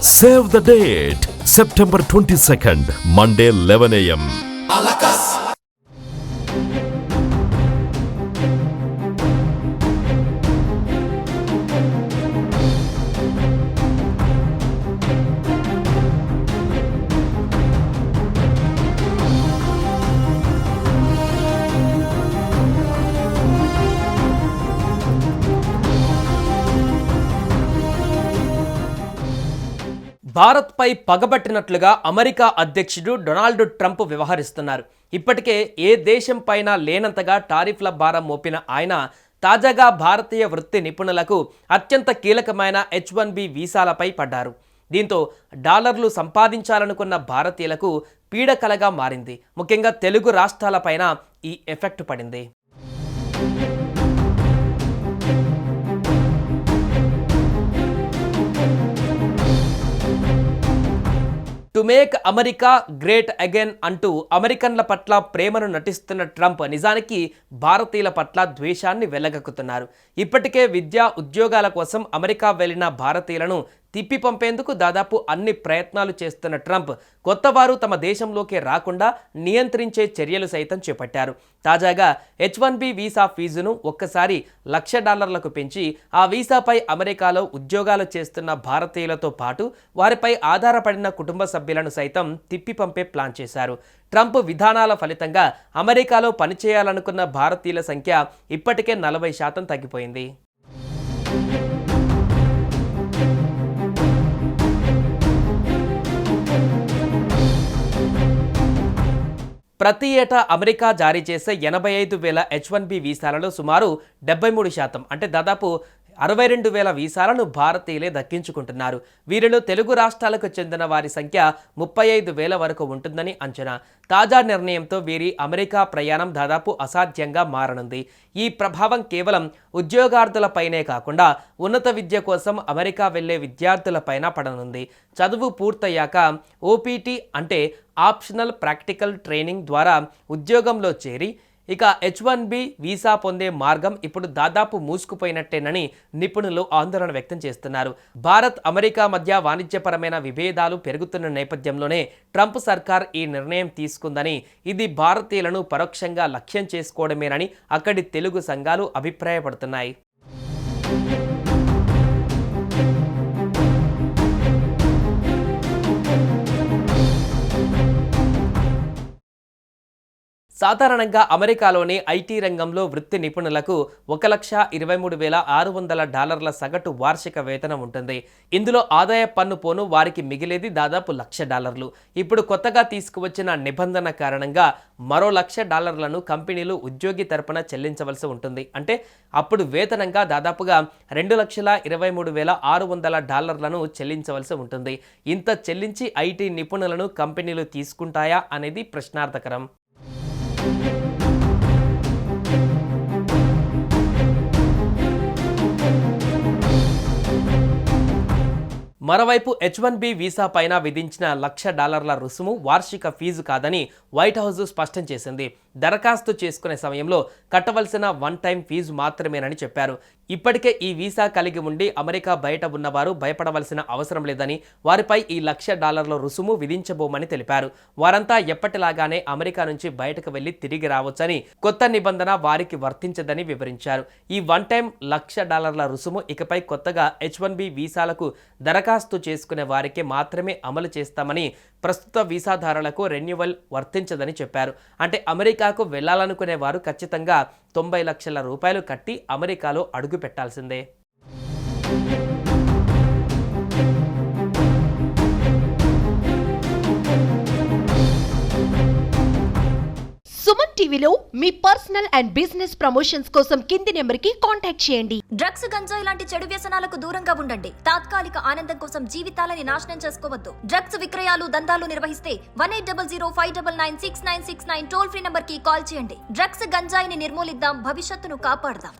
Save the date, September 22nd, Monday 11 a.m. భారత్పై పగబట్టినట్లుగా America అధ్యక్షుడు Donald Trump వ్యవహరిస్తున్నారు. ఇప్పటికే ఏ దేశం పైన లేనంతగా టారిఫ్ల భారం మోపిన ఆయన తాజాగా భారతీయ వృత్తి నిపుణులకు అత్యంత కీలకమైన H-1B వీసాలపై పడ్డారు. దీంతో డాలర్లు సంపాదించాలనుకున్న భారతీయులకు పీడకలగా మారింది. ముఖ్యంగా తెలుగు రాష్ట్రాలపైన ఈ ఎఫెక్ట్ పడింది. To make America great again అంటూ అమెరికన్ల పట్ల ప్రేమను నటిస్తున్న ట్రంప్ నిజానికి భారతీయుల పట్ల ద్వేషాన్ని వెళ్లగక్కుతున్నారు. ఇప్పటికే విద్యా ఉద్యోగాల కోసం అమెరికా వెళ్లిన భారతీయులను తిప్పి పంపేందుకు దాదాపు అన్ని ప్రయత్నాలు చేస్తున్న ట్రంప్ కొత్తవారు తమ దేశంలోకి రాకుండా నియంత్రించే చర్యలు సైతం చేపట్టారు. తాజాగా H-1B వీసా ఫీజును ఒక్కసారి $1,00,000 పెంచి ఆ వీసాపై అమెరికాలో ఉద్యోగాలు చేస్తున్న భారతీయులతో పాటు వారిపై ఆధారపడిన కుటుంబ సభ్యులను సైతం తిప్పి పంపే ప్లాన్ చేశారు. ట్రంప్ విధానాల ఫలితంగా అమెరికాలో పనిచేయాలనుకున్న భారతీయుల సంఖ్య ఇప్పటికే 40% తగ్గిపోయింది. ప్రతి ఏటా అమెరికా జారీ చేసే 85,000 H-1B వీసాలలో సుమారు 73% అంటే దాదాపు 62,000 వీసాలను భారతీయులే దక్కించుకుంటున్నారు. వీరిలో తెలుగు రాష్ట్రాలకు చెందిన వారి సంఖ్య 35,000 వరకు ఉంటుందని అంచనా. తాజా నిర్ణయంతో వీరి అమెరికా ప్రయాణం దాదాపు అసాధ్యంగా మారనుంది. ఈ ప్రభావం కేవలం ఉద్యోగార్థులపైనే కాకుండా ఉన్నత విద్య కోసం అమెరికా వెళ్లే విద్యార్థులపైన పడనుంది. చదువు పూర్తయ్యాక OPT అంటే ఆప్షనల్ ప్రాక్టికల్ ట్రైనింగ్ ద్వారా ఉద్యోగంలో చేరి ఇక H-1B వీసా పొందే మార్గం ఇప్పుడు దాదాపు మూసుకుపోయినట్టేనని నిపుణులు ఆందోళన వ్యక్తం చేస్తున్నారు. భారత్ అమెరికా మధ్య వాణిజ్యపరమైన విభేదాలు పెరుగుతున్న నేపథ్యంలోనే ట్రంప్ సర్కార్ ఈ నిర్ణయం తీసుకుందని, ఇది భారతీయులను పరోక్షంగా లక్ష్యం చేసుకోవడమేనని అక్కడి తెలుగు సంఘాలు అభిప్రాయపడుతున్నాయి. సాధారణంగా అమెరికాలోని ఐటీ రంగంలో వృత్తి నిపుణులకు $1,23,600 సగటు వార్షిక వేతనం ఉంటుంది. ఇందులో ఆదాయ పన్ను పోను వారికి మిగిలేది దాదాపు $1,00,000. ఇప్పుడు కొత్తగా తీసుకువచ్చిన నిబంధన కారణంగా మరో $1,00,000 కంపెనీలు ఉద్యోగి తరపున చెల్లించవలసి ఉంటుంది. అంటే అప్పుడు వేతనంగా దాదాపుగా $2,23,600 చెల్లించవలసి ఉంటుంది. ఇంత చెల్లించి ఐటీ నిపుణులను కంపెనీలు తీసుకుంటాయా అనేది ప్రశ్నార్థకరం. మరోవైపు H-1B వీసా పైన విధించిన $1,00,000 రుసుము వార్షిక ఫీజు కాదని వైట్ హౌస్ స్పష్టం చేసింది. దరఖాస్తు చేసుకునే సమయంలో కట్టవలసిన వన్ టైం ఫీజు మాత్రమేనని చెప్పారు. ఇప్పటికే ఈ వీసా కలిగి ఉండి అమెరికా బయట ఉన్నవారు భయపడవలసిన అవసరం లేదని, వారిపై ఈ $1,00,000 రుసుము విధించబోమని తెలిపారు. వారంతా ఎప్పటిలాగానే అమెరికా నుంచి బయటకు వెళ్లి తిరిగి రావచ్చని, కొత్త నిబంధన వారికి వర్తించదని వివరించారు. ఈ వన్ టైం $1,00,000 రుసుము ఇకపై కొత్తగా H-1B వీసాలకు దరఖాస్తు చేసుకునే వారికి మాత్రమే అమలు చేస్తామని, ప్రస్తుత వీసాదారులకు రెన్యువల్ వర్తించదని చెప్పారు. అంటే అమెరికాకు వెళ్లాలనుకునే వారు ఖచ్చితంగా $90 లక్షల కట్టి అమెరికాలో అడుగు పెట్టాల్సిందే. సుమన్ టీవీలో మీ పర్సనల్ అండ్ బిజినెస్ ప్రమోషన్స్ కోసం కింది నెంబర్కి కాంటాక్ట్ చేయండి. డ్రగ్స్, గంజాయి లాంటి చెడు వ్యసనాలకు దూరంగా ఉండండి. తాత్కాలిక ఆనందం కోసం జీవితాలని నాశనం చేసుకోవద్దు. డ్రగ్స్ విక్రయాలు, దందాలు నిర్వహిస్తే 1800-599-6969 టోల్ ఫ్రీ నంబర్ కి కాల్ చేయండి. డ్రగ్స్, గంజాయిని నిర్మూలిద్దాం, భవిష్యత్తును కాపాడదాం.